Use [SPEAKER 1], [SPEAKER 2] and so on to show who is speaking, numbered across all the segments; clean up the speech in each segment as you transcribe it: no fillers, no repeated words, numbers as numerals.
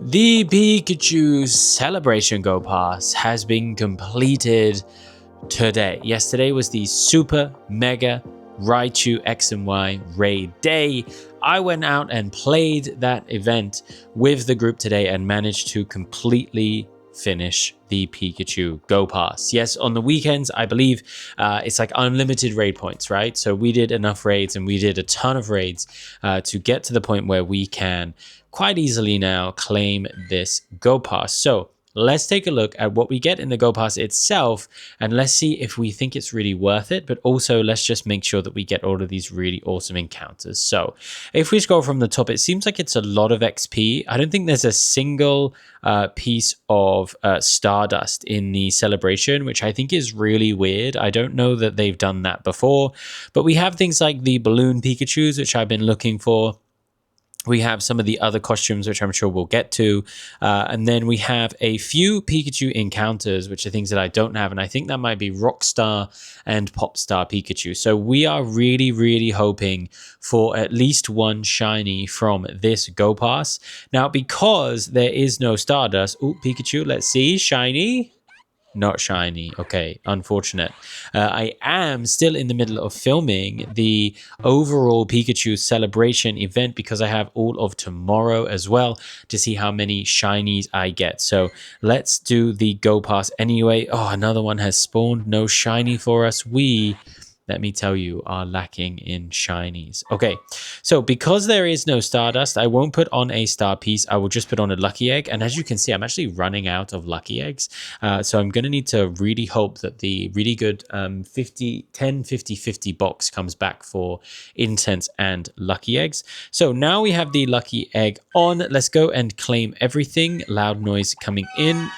[SPEAKER 1] The Pikachu Celebration Go Pass has been completed today. Yesterday was the Super Mega Raichu X and Y Raid Day. I went out and played that event with the group today and managed to completely finish the Pikachu Go Pass. Yes, on the weekends, I believe it's like unlimited raid points, right? So we did enough raids and we did a ton of raids to get to the point where we can quite easily now claim this Go Pass. So let's take a look at what we get in the Go Pass itself, and let's see if we think it's really worth it, but also let's just make sure that we get all of these really awesome encounters. So if we scroll from the top, it seems like it's a lot of XP. I don't think there's a single piece of Stardust in the celebration, which I think is really weird. I don't know that they've done that before, but we have things like the balloon Pikachus, which I've been looking for. We have some of the other costumes, which I'm sure we'll get to. And then we have a few Pikachu encounters, which are things that I don't have. And I think that might be Rockstar and Popstar Pikachu. So we are really, really hoping for at least one shiny from this Go Pass. Now, because there is no Stardust. Ooh, Pikachu, let's see. Shiny. Not shiny. Okay, unfortunate. I am still in the middle of filming the overall Pikachu celebration event because I have all of tomorrow as well to see how many shinies I get. So let's do the Go Pass anyway. Oh, another one has spawned. No shiny for us. Let me tell you, are lacking in shinies. Okay, so because there is no Stardust, I won't put on a star piece. I will just put on a lucky egg. And as you can see, I'm actually running out of lucky eggs. So I'm going to need to really hope that the really good 50 box comes back for incense and lucky eggs. So now we have the lucky egg on. Let's go and claim everything. Loud noise coming in.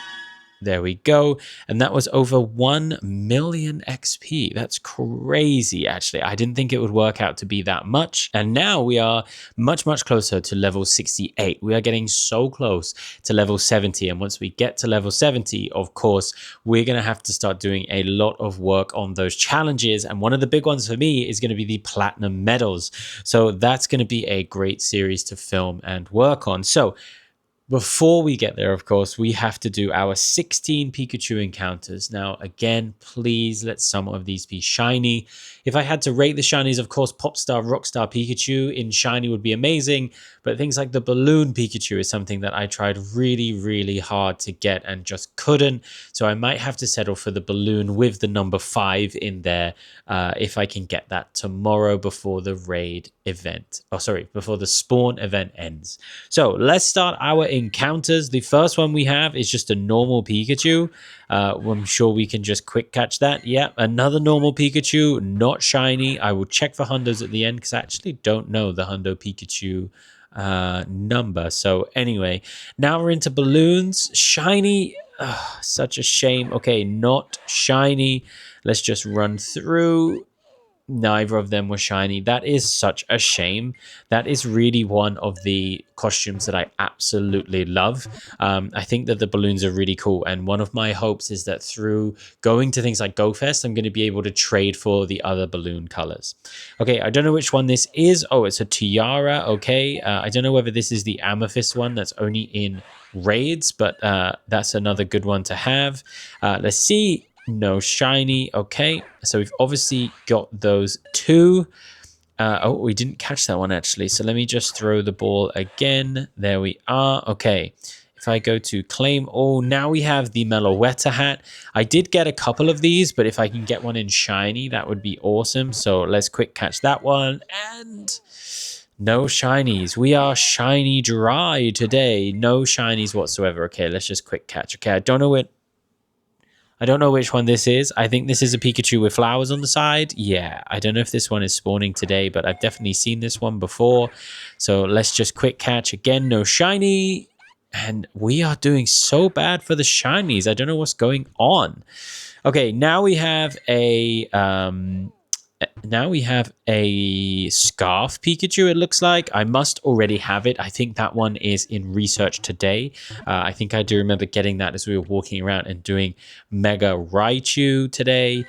[SPEAKER 1] There we go. And that was over 1 million XP. That's crazy, actually. I didn't think it would work out to be that much. And now we are much, much closer to level 68. We are getting so close to level 70. And once we get to level 70, of course, we're going to have to start doing a lot of work on those challenges. And one of the big ones for me is going to be the platinum medals. So that's going to be a great series to film and work on. So before we get there, of course, we have to do our 16 Pikachu encounters. Now, again, please let some of these be shiny. If I had to rate the shinies, of course, Popstar, Rockstar Pikachu in shiny would be amazing. But things like the balloon Pikachu is something that I tried really, really hard to get and just couldn't. So I might have to settle for the balloon with the number 5 in there if I can get that tomorrow before the raid event. Oh, sorry, before the spawn event ends. So let's start our encounters. The first one we have is just a normal Pikachu. I'm sure we can just quick catch that. Yeah, another normal Pikachu, not shiny. I will check for hundos at the end because I actually don't know the hundo Pikachu number. So anyway, now we're into balloons. Shiny. Such a shame. Okay, not shiny. Let's just run through. Neither of them were shiny. That is such a shame. That is really one of the costumes that I absolutely love. I think that the balloons are really cool. And one of my hopes is that through going to things like GoFest, I'm going to be able to trade for the other balloon colors. Okay, I don't know which one this is. Oh, it's a tiara. Okay, I don't know whether this is the amethyst one that's only in raids, but that's another good one to have. Let's see. No shiny. Okay, so we've obviously got those two. Oh, we didn't catch that one actually. So let me just throw the ball again. There we are. Okay, if I go to claim all, now we have the Meloetta hat. I did get a couple of these, but if I can get one in shiny, that would be awesome. So let's quick catch that one. And no shinies. We are shiny dry today. No shinies whatsoever. Okay, let's just quick catch. Okay, I don't know which one this is. I think this is a Pikachu with flowers on the side. Yeah, I don't know if this one is spawning today, but I've definitely seen this one before. So let's just quick catch again. No shiny. And we are doing so bad for the shinies. I don't know what's going on. Okay, now we have a scarf Pikachu, it looks like. I must already have it. I think that one is in research today. I think I do remember getting that as we were walking around and doing Mega Raichu today,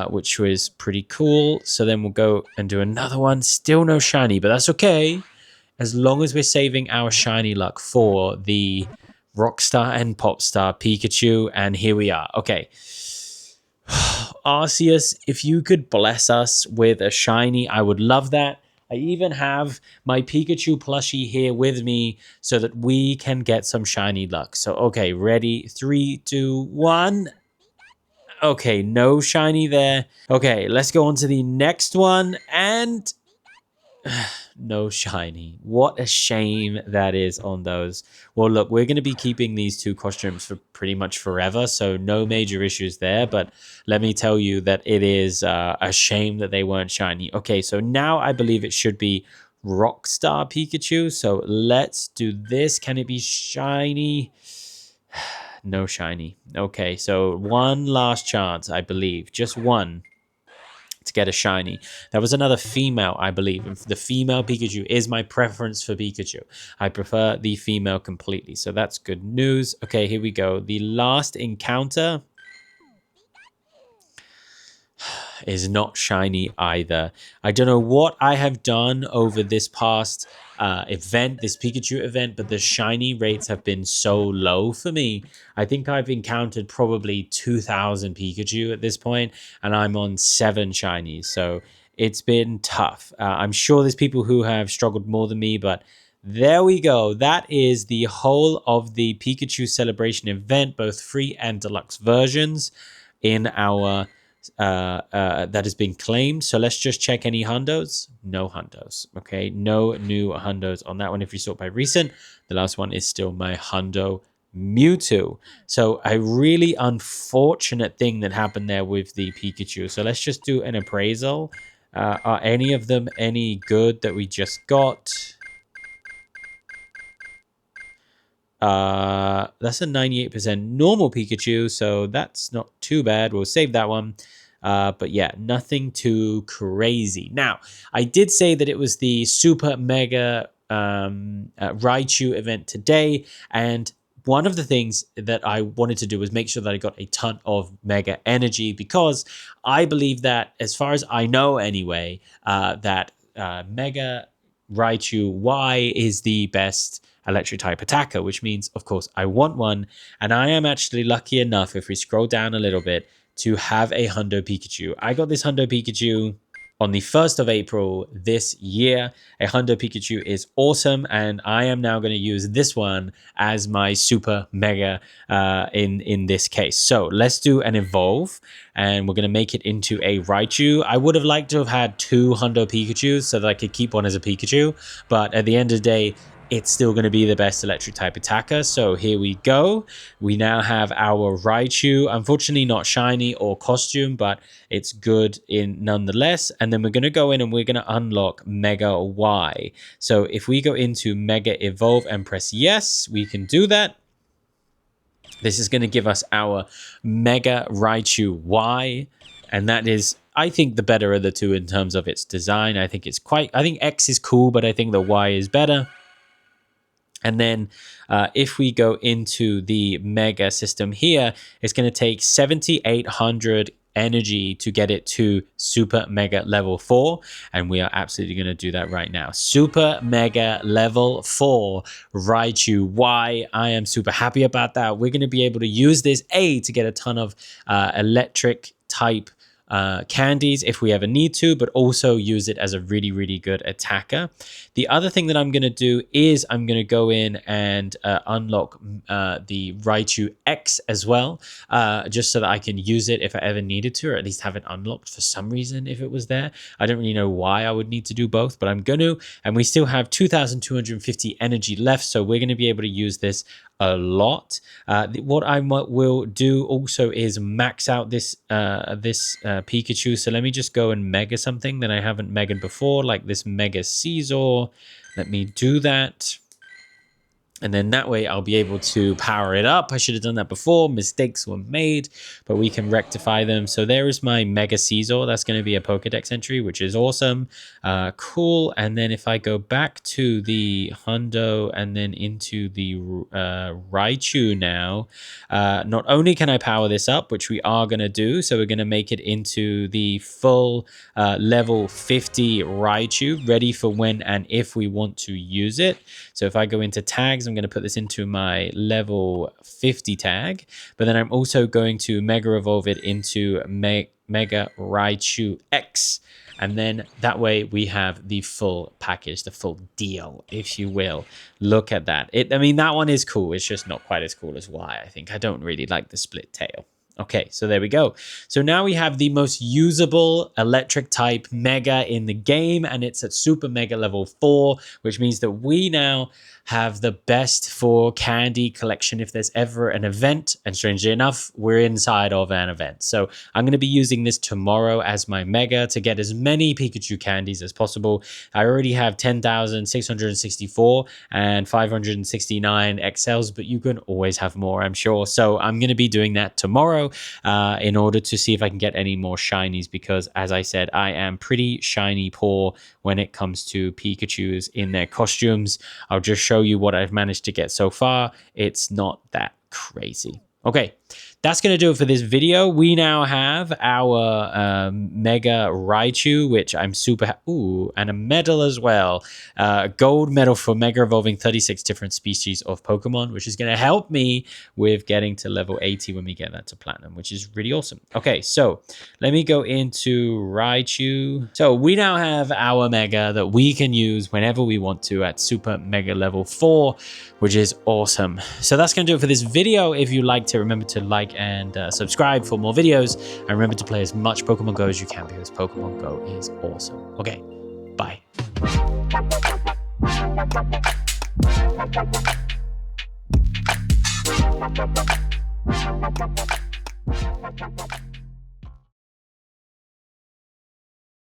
[SPEAKER 1] which was pretty cool. So then we'll go and do another one. Still no shiny, but that's okay. as long as we're saving our shiny luck for the Rockstar and Popstar Pikachu. And here we are. Okay. Arceus, if you could bless us with a shiny, I would love that. I even have my Pikachu plushie here with me so that we can get some shiny luck. So, okay, ready? 3, 2, 1. Okay, no shiny there. Okay, let's go on to the next one. And no shiny. What a shame that is on those. Well, look, we're going to be keeping these two costumes for pretty much forever, so no major issues there. But let me tell you that it is a shame that they weren't shiny. Okay, so now I believe it should be Rockstar Pikachu. So let's do this. Can it be shiny? No shiny. Okay, so one last chance, I believe. Just one to get a shiny. That was another female, I believe. And the female Pikachu is my preference for Pikachu. I prefer the female completely. So that's good news. Okay, here we go. The last encounter is not shiny either. I don't know what I have done over this past event, this Pikachu event, but the shiny rates have been so low for me. I think I've encountered probably 2,000 Pikachu at this point, and I'm on 7 shinies. So it's been tough. I'm sure there's people who have struggled more than me, but there we go. That is the whole of the Pikachu celebration event, both free and deluxe versions in our that has been claimed. So let's just check any hundos. No hundos. Okay, no new hundos on that one. If you sort by recent, the last one is still my hundo Mewtwo. So a really unfortunate thing that happened there with the Pikachu. So let's just do an appraisal. Are any of them any good that we just got? That's a 98% normal Pikachu, so that's not too bad. We'll save that one. But yeah, nothing too crazy. Now, I did say that it was the Super Mega Raichu event today, and one of the things that I wanted to do was make sure that I got a ton of Mega Energy, because I believe that, as far as I know anyway, that Mega Raichu Y is the best electric type attacker, which means, of course, I want one. And I am actually lucky enough, if we scroll down a little bit, to have a Hundo Pikachu. I got this Hundo Pikachu on the 1st of April this year. A Hundo Pikachu is awesome, and I am now going to use this one as my super mega in this case. So let's do an evolve, and we're going to make it into a Raichu. I would have liked to have had 2 Hundo Pikachus so that I could keep one as a Pikachu, but at the end of the day, it's still going to be the best electric type attacker. So here we go. We now have our Raichu. Unfortunately, not shiny or costume, but it's good in nonetheless. And then we're going to go in and we're going to unlock Mega Y. So if we go into Mega Evolve and press yes, we can do that. This is going to give us our Mega Raichu Y. And that is, I think, the better of the two in terms of its design. I think X is cool, but I think the Y is better. And then if we go into the Mega system here, it's going to take 7,800 energy to get it to Super Mega Level 4. And we are absolutely going to do that right now. Super Mega Level 4 Raichu Y. I am super happy about that. We're going to be able to use this, to get a ton of electric type candies if we ever need to, but also use it as a really, really good attacker. The other thing that I'm going to do is I'm going to go in and unlock the Raichu X as well, just so that I can use it if I ever needed to, or at least have it unlocked for some reason if it was there. I don't really know why I would need to do both, but I'm going to. And we still have 2,250 energy left, so we're going to be able to use this a lot. What I will do also is max out this Pikachu. So let me just go and mega something that I haven't megaed before, like this Mega Caesar. Let me do that. And then that way I'll be able to power it up. I should have done that before. Mistakes were made, but we can rectify them. So there is my Mega Caesar. That's going to be a Pokedex entry, which is awesome. Cool. And then if I go back to the Hundo and then into the Raichu now, not only can I power this up, which we are going to do. So we're going to make it into the full level 50 Raichu, ready for when and if we want to use it. So if I go into tags, I'm going to put this into my level 50 tag, but then I'm also going to Mega Evolve it into Mega Raichu X. And then that way we have the full package, the full deal, if you will. Look at that. I mean, that one is cool. It's just not quite as cool as Y, I think. I don't really like the split tail. Okay, so there we go. So now we have the most usable electric type Mega in the game, and it's at Super Mega level 4, which means that we now have the best for candy collection if there's ever an event. And strangely enough, we're inside of an event. So I'm going to be using this tomorrow as my Mega to get as many Pikachu candies as possible. I already have 10,664 and 569 XLs, but you can always have more, I'm sure. So I'm going to be doing that tomorrow in order to see if I can get any more shinies, because as I said, I am pretty shiny poor when it comes to Pikachus in their costumes. I'll just show you what I've managed to get so far. It's not that crazy. Okay, that's going to do it for this video. We now have our Mega Raichu, which I'm super... Ooh, and a medal as well. Gold medal for Mega Evolving 36 different species of Pokemon, which is going to help me with getting to level 80 when we get that to Platinum, which is really awesome. Okay, so let me go into Raichu. So we now have our Mega that we can use whenever we want to at Super Mega level 4, which is awesome. So that's going to do it for this video. If you liked it, remember to like and subscribe for more videos, and remember to play as much Pokemon Go as you can, because Pokemon Go is awesome. Okay, bye.